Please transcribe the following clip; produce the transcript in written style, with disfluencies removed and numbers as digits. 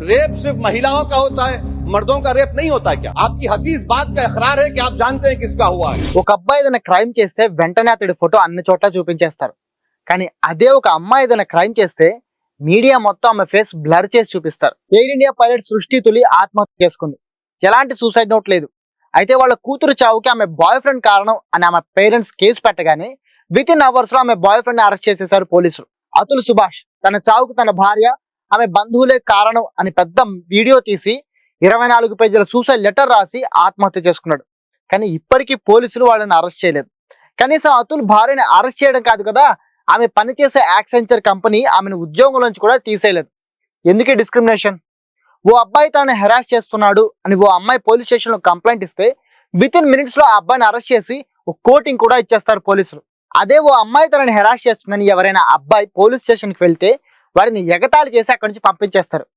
Rape सिर्फ महिलाओं का होता है, मर्दों का रेप नहीं होता क्या? आपकी हंसी इस बात का इकरार है कि आप जानते हैं किसका हुआ है। ఒక అబ్బాయి ఏదైనా క్రైమ్ చేస్తే వెంటనే అతడి ఫోటో అన్ని చోట్ల చూపించేస్తారు. కానీ అదే ఒక అమ్మాయి ఏదైనా క్రైమ్ చేస్తే మీడియా మొత్తం ఆమె ఫేస్ బ్లర్ చేసి చూపిస్తారు. ఎయిర్ ఇండియా పైలట్ సృష్టి తులి ఆత్మహత్య చేసుకుంది. ఎలాంటి సూసైడ్ నోట్ లేదు. అయితే వాళ్ళ కూతురు చావుకి ఆమె బాయ్ ఫ్రెండ్ కారణం అని ఆమె పేరెంట్స్ కేసు పెట్టగానే విత్ ఇన్ అవర్స్ లో ఆమె బాయ్ ఫ్రెండ్ అరెస్ట్ చేసేశారు పోలీసులు. అతుల్ సుభాష్ తన చావుకు తన భార్య ఆమె బంధువులే కారణం అని పెద్ద వీడియో తీసి 24 పేజీల సూసైడ్ లెటర్ రాసి ఆత్మహత్య చేసుకున్నాడు. కానీ ఇప్పటికీ పోలీసులు వాళ్ళని అరెస్ట్ చేయలేదు. కనీసం అతుల్ భార్యని అరెస్ట్ చేయడం కాదు కదా, ఆమె పనిచేసే యాక్సెంచర్ కంపెనీ ఆమెను ఉద్యోగం నుంచి కూడా తీసేయలేదు. ఎందుకే డిస్క్రిమినేషన్? ఓ అబ్బాయి తనని హెరాస్ చేస్తున్నాడు అని ఓ అమ్మాయి పోలీస్ స్టేషన్ లో కంప్లైంట్ ఇస్తే విత్ ఇన్ మినిట్స్ లో ఆ అబ్బాయిని అరెస్ట్ చేసి ఒక కోటింగ్ కూడా ఇచ్చేస్తారు పోలీసులు. అదే ఓ అమ్మాయి తనని హెరాస్ చేస్తుందని ఎవరైనా అబ్బాయి పోలీస్ స్టేషన్ కి వెళ్తే వారిని ఎగతాళి చేసి అక్కడి నుంచి పంపించేస్తారు.